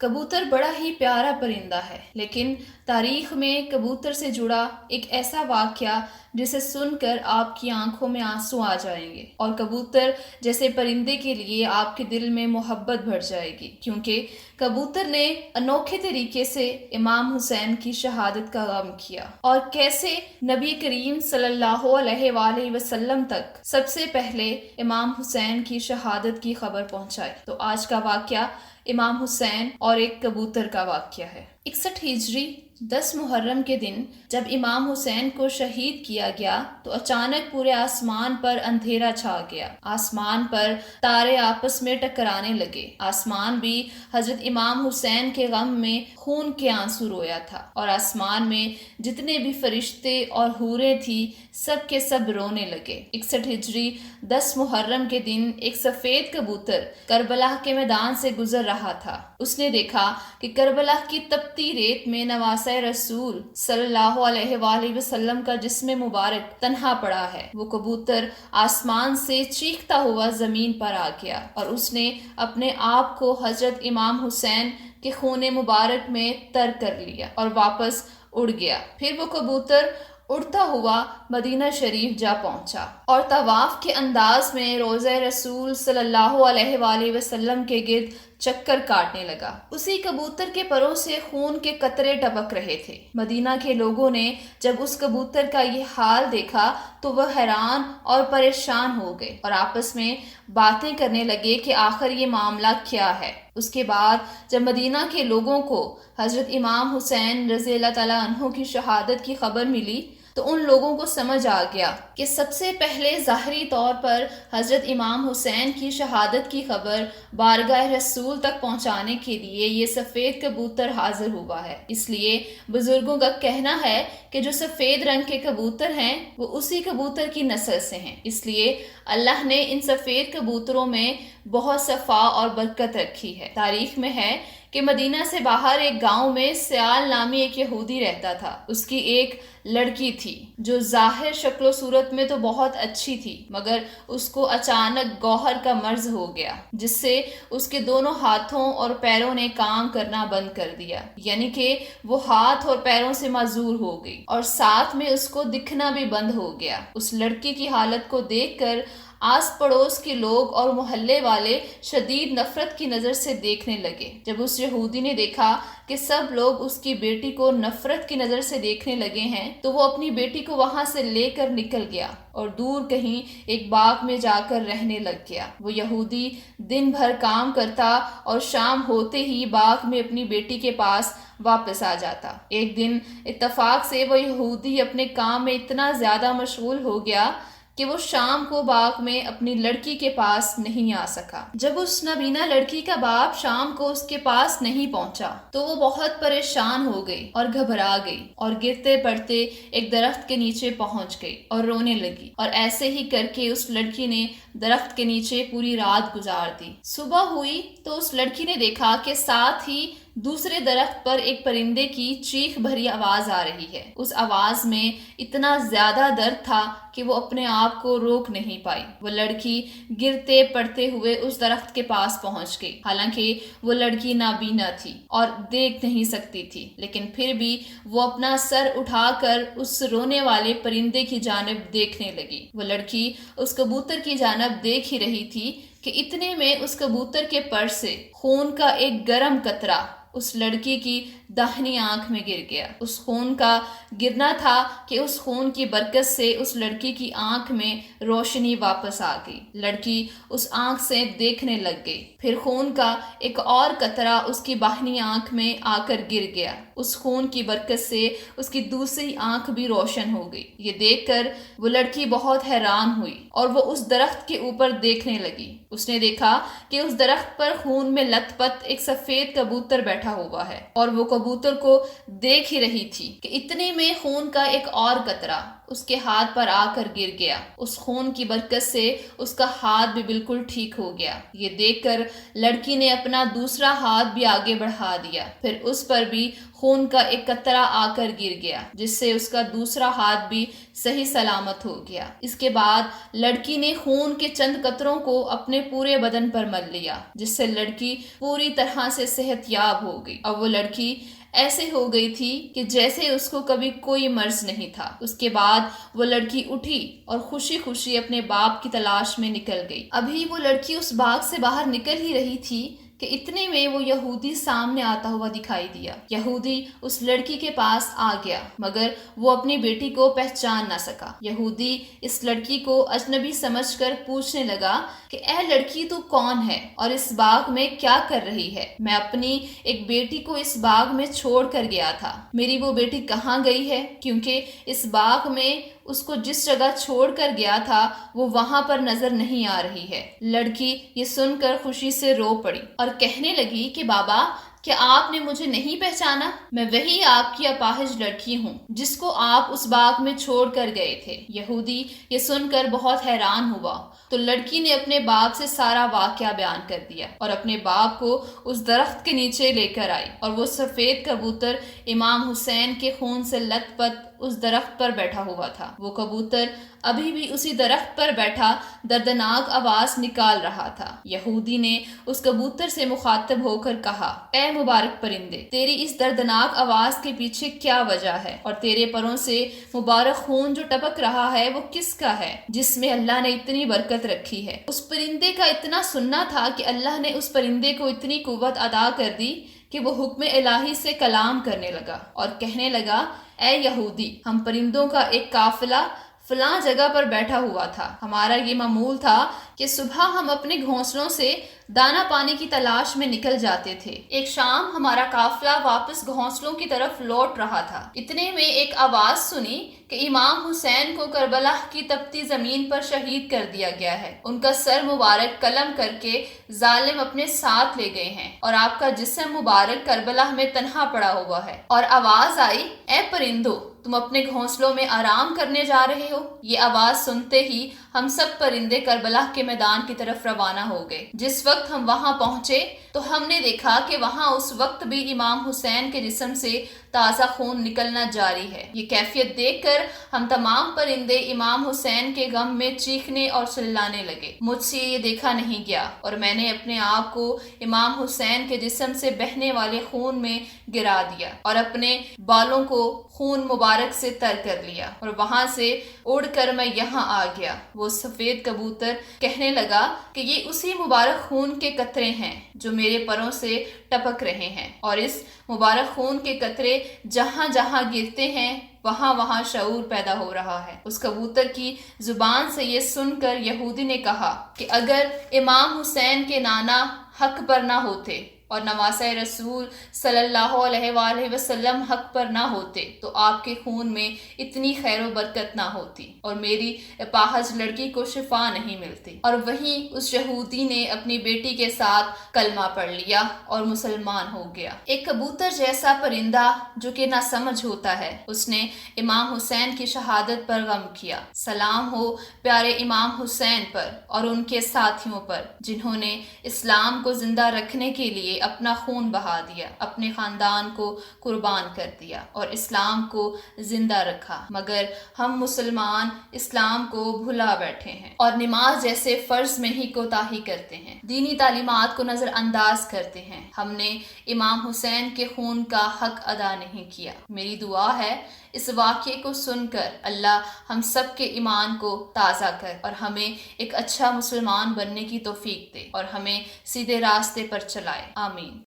کبوتر بڑا ہی پیارا پرندہ ہے، لیکن تاریخ میں کبوتر سے جڑا ایک ایسا واقعہ جسے سن کر آپ کی آنکھوں میں آنسو آ جائیں گے اور کبوتر جیسے پرندے کے لیے آپ کے دل میں محبت بھر جائے گی، کیونکہ کبوتر نے انوکھے طریقے سے امام حسین کی شہادت کا غم کیا اور کیسے نبی کریم صلی اللہ علیہ وآلہ وسلم تک سب سے پہلے امام حسین کی شہادت کی خبر پہنچائی۔ تو آج کا واقعہ امام حسین اور ایک کبوتر کا واقعہ ہے۔ 61 ہجری 10 محرم کے دن جب امام حسین کو شہید کیا گیا تو اچانک پورے آسمان پر اندھیرا چھا گیا۔ آسمان پر تارے آپس میں ٹکرانے لگے۔ آسمان بھی حضرت امام حسین کے غم میں خون کے آنسو رویا تھا، اور آسمان میں جتنے بھی فرشتے اور حوریں تھی سب کے سب رونے لگے۔ 61 ہجری 10 محرم کے دن ایک سفید کبوتر کربلا کے میدان سے گزر رہا تھا۔ اس نے دیکھا کہ کربلا کی تپتی ریت میں نواسہ رسول صلی اللہ علیہ وآلہ وسلم کا جسم مبارک تنہا پڑا ہے۔ وہ کبوتر آسمان سے چیختا ہوا زمین پر آ گیا اور اس نے اپنے آپ کو حضرت امام حسین کے خون مبارک میں تر کر لیا اور واپس اڑ گیا۔ پھر وہ کبوتر اڑتا ہوا مدینہ شریف جا پہنچا اور طواف کے انداز میں روضہ رسول صلی اللہ علیہ وآلہ وسلم کے گرد چکر کاٹنے لگا۔ اسی کبوتر کے پروں سے خون کے قطرے ٹپک رہے تھے۔ مدینہ کے لوگوں نے جب اس کبوتر کا یہ حال دیکھا تو وہ حیران اور پریشان ہو گئے اور آپس میں باتیں کرنے لگے کہ آخر یہ معاملہ کیا ہے۔ اس کے بعد جب مدینہ کے لوگوں کو حضرت امام حسین رضی اللہ تعالیٰ عنہ کی شہادت کی خبر ملی تو ان لوگوں کو سمجھ آ گیا کہ سب سے پہلے ظاہری طور پر حضرت امام حسین کی شہادت کی خبر بارگاہ رسول تک پہنچانے کے لیے یہ سفید کبوتر حاضر ہوا ہے۔ اس لیے بزرگوں کا کہنا ہے کہ جو سفید رنگ کے کبوتر ہیں وہ اسی کبوتر کی نسل سے ہیں، اس لیے اللہ نے ان سفید کبوتروں میں بہت صفا اور برکت رکھی ہے۔ تاریخ میں ہے کہ مدینہ سے باہر ایک گاؤں میں سیال نامی ایک یہودی رہتا تھا۔ اس کی ایک لڑکی تھی جو ظاہر شکل و صورت میں تو بہت اچھی تھی، مگر اس کو اچانک گوہر کا مرض ہو گیا جس سے اس کے دونوں ہاتھوں اور پیروں نے کام کرنا بند کر دیا، یعنی کہ وہ ہاتھ اور پیروں سے معذور ہو گئی اور ساتھ میں اس کو دکھنا بھی بند ہو گیا۔ اس لڑکی کی حالت کو دیکھ کر آس پڑوس کے لوگ اور محلے والے شدید نفرت کی نظر سے دیکھنے لگے۔ جب اس یہودی نے دیکھا کہ سب لوگ اس کی بیٹی کو نفرت کی نظر سے دیکھنے لگے ہیں تو وہ اپنی بیٹی کو وہاں سے لے کر نکل گیا اور دور کہیں ایک باغ میں جا کر رہنے لگ گیا۔ وہ یہودی دن بھر کام کرتا اور شام ہوتے ہی باغ میں اپنی بیٹی کے پاس واپس آ جاتا۔ ایک دن اتفاق سے وہ یہودی اپنے کام میں اتنا زیادہ مشغول ہو گیا کہ وہ شام کو باغ میں اپنی لڑکی کے پاس نہیں آ سکا۔ جب اس نابینا لڑکی کا باپ شام کو اس کے پاس نہیں پہنچا تو وہ بہت پریشان ہو گئی اور گھبرا گئی اور گرتے پڑتے ایک درخت کے نیچے پہنچ گئی اور رونے لگی، اور ایسے ہی کر کے اس لڑکی نے درخت کے نیچے پوری رات گزار دی۔ صبح ہوئی تو اس لڑکی نے دیکھا کہ ساتھ ہی دوسرے درخت پر ایک پرندے کی چیخ بھری آواز آ رہی ہے۔ اس آواز میں اتنا زیادہ درد تھا کہ وہ اپنے آپ کو روک نہیں پائی۔ وہ لڑکی گرتے پڑتے ہوئے اس درخت کے پاس پہنچ گئی۔ حالانکہ وہ لڑکی نابینا تھی اور دیکھ نہیں سکتی تھی، لیکن پھر بھی وہ اپنا سر اٹھا کر اس رونے والے پرندے کی جانب دیکھنے لگی۔ وہ لڑکی اس کبوتر کی جانب دیکھ ہی رہی تھی کہ اتنے میں اس کبوتر کے پر سے خون کا ایک گرم قطرہ اس لڑکی کی داہنی آنکھ میں گر گیا۔ اس خون کا گرنا تھا کہ اس خون کی برکت سے اس لڑکی کی آنکھ میں روشنی واپس آ گئی۔ لڑکی اس آنکھ سے دیکھنے لگ گئی۔ پھر خون کا ایک اور قطرہ اس کی باہنی آنکھ میں آ کر گر گیا۔ اس خون کی برکت سے اس کی دوسری آنکھ بھی روشن ہو گئی۔ یہ دیکھ کر وہ لڑکی بہت حیران ہوئی اور وہ اس درخت کے اوپر دیکھنے لگی۔ اس نے دیکھا کہ اس درخت پر خون میں لت پت ایک سفید کبوتر بیٹھا ہوا ہے اور وہ کبوتر کو دیکھ ہی رہی تھی کہ اتنے میں خون کا ایک اور قطرہ اس کے ہاتھ پر آ کر گر گیا۔ اس خون کی برکت سے اس کا ہاتھ بھی بالکل ٹھیک ہو گیا۔ یہ دیکھ کر لڑکی نے اپنا دوسرا ہاتھ بھی آگے بڑھا دیا، پھر اس پر بھی خون کا ایک قطرہ آ کر گر گیا، جس سے اس کا دوسرا ہاتھ بھی صحیح سلامت ہو گیا۔ اس کے بعد لڑکی نے خون کے چند قطروں کو اپنے پورے بدن پر مل لیا، جس سے لڑکی پوری طرح سے صحت یاب ہو گئی۔ اب وہ لڑکی ایسے ہو گئی تھی کہ جیسے اس کو کبھی کوئی مرض نہیں تھا۔ اس کے بعد وہ لڑکی اٹھی اور خوشی خوشی اپنے باپ کی تلاش میں نکل گئی۔ ابھی وہ لڑکی اس باغ سے باہر نکل ہی رہی تھی کہ اتنے میں وہ یہودی سامنے آتا ہوا دکھائی دیا۔ یہودی اس لڑکی کے پاس آ گیا، مگر وہ اپنی بیٹی کو پہچان نہ سکا۔ یہودی اس لڑکی کو اجنبی سمجھ کر پوچھنے لگا کہ اے لڑکی، تو کون ہے اور اس باغ میں کیا کر رہی ہے؟ میں اپنی ایک بیٹی کو اس باغ میں چھوڑ کر گیا تھا۔ میری وہ بیٹی کہاں گئی ہے؟ کیونکہ اس باغ میں اس کو جس جگہ چھوڑ کر گیا تھا وہ وہاں پر نظر نہیں آ رہی ہے۔ لڑکی یہ سن کر خوشی سے رو پڑی اور کہنے لگی کہ بابا، کیا آپ نے مجھے نہیں پہچانا؟ میں وہی آپ کی اپاہج لڑکی ہوں جس کو آپ اس باغ میں چھوڑ کر گئے تھے۔ یہودی یہ سن کر بہت حیران ہوا تو لڑکی نے اپنے باپ سے سارا واقعہ بیان کر دیا اور اپنے باپ کو اس درخت کے نیچے لے کر آئی، اور وہ سفید کبوتر امام حسین کے خون سے لت پت اس درخت پر بیٹھا ہوا تھا۔ وہ کبوتر ابھی بھی اسی درخت پر بیٹھا دردناک آواز نکال رہا تھا۔ یہودی نے اس کبوتر سے مخاطب ہو کر کہا، اے مبارک پرندے، تیری اس دردناک آواز کے پیچھے کیا وجہ ہے؟ اور تیرے پروں سے مبارک خون جو ٹپک رہا ہے وہ کس کا ہے، جس میں اللہ نے اتنی برکت رکھی ہے؟ اس پرندے کا اتنا سننا تھا کہ اللہ نے اس پرندے کو اتنی قوت عطا کر دی کہ وہ حکم الہی سے کلام کرنے لگا اور کہنے لگا، اے یہودی، ہم پرندوں کا ایک قافلہ فلاں جگہ پر بیٹھا ہوا تھا۔ ہمارا یہ معمول تھا کہ صبح ہم اپنے گھونسلوں سے دانا پانی کی تلاش میں نکل جاتے تھے۔ ایک شام ہمارا قافلہ واپس گھونسلوں کی طرف لوٹ رہا تھا۔ اتنے میں ایک آواز سنی کہ امام حسین کو کربلا کی تپتی زمین پر شہید کر دیا گیا ہے۔ ان کا سر مبارک قلم کر کے ظالم اپنے ساتھ لے گئے ہیں اور آپ کا جسم مبارک کربلا میں تنہا پڑا ہوا ہے۔ اور آواز آئی، اے پرندو، تم اپنے گھونسلوں میں آرام کرنے جا رہے ہو؟ یہ آواز سنتے ہی ہم سب پرندے کربلا کے میدان کی طرف روانہ ہو گئے۔ جس وقت ہم وہاں پہنچے تو ہم نے دیکھا کہ وہاں اس وقت بھی امام حسین کے جسم سے تازہ خون نکلنا جاری ہے۔ یہ کیفیت دیکھ کر ہم تمام پرندے امام حسین کے غم میں چیخنے اور چلانے لگے۔ مجھ سے یہ دیکھا نہیں گیا اور میں نے اپنے آپ کو امام حسین کے جسم سے بہنے والے خون میں گرا دیا اور اپنے بالوں کو خون مبارک سے تر کر لیا، اور وہاں سے اڑ کر میں یہاں آ گیا۔ وہ سفید کبوتر کہنے لگا کہ یہ اسی مبارک خون کے قطرے ہیں جو میرے پروں سے ٹپک رہے ہیں، اور اس مبارک خون کے قطرے جہاں جہاں گرتے ہیں وہاں وہاں شعور پیدا ہو رہا ہے۔ اس کبوتر کی زبان سے یہ سن کر یہودی نے کہا کہ اگر امام حسین کے نانا حق پر نہ ہوتے اور نواسہ رسول صلی اللہ علیہ وآلہ وسلم حق پر نہ ہوتے تو آپ کے خون میں اتنی خیر و برکت نہ ہوتی اور میری اپاہج لڑکی کو شفا نہیں ملتی۔ اور وہیں اس یہودی نے اپنی بیٹی کے ساتھ کلمہ پڑھ لیا اور مسلمان ہو گیا۔ ایک کبوتر جیسا پرندہ جو کہ نہ سمجھ ہوتا ہے، اس نے امام حسین کی شہادت پر غم کیا۔ سلام ہو پیارے امام حسین پر اور ان کے ساتھیوں پر، جنہوں نے اسلام کو زندہ رکھنے کے لیے اپنا خون بہا دیا، اپنے خاندان کو قربان کر دیا اور اسلام کو زندہ رکھا، مگر ہم مسلمان اسلام کو بھلا بیٹھے ہیں اور نماز جیسے فرض میں ہی کوتاہی کرتے ہیں، دینی تعلیمات کو نظر انداز کرتے ہیں۔ ہم نے امام حسین کے خون کا حق ادا نہیں کیا۔ میری دعا ہے اس واقعے کو سن کر اللہ ہم سب کے ایمان کو تازہ کر اور ہمیں ایک اچھا مسلمان بننے کی توفیق دے اور ہمیں سیدھے راستے پر چلائے، آمین۔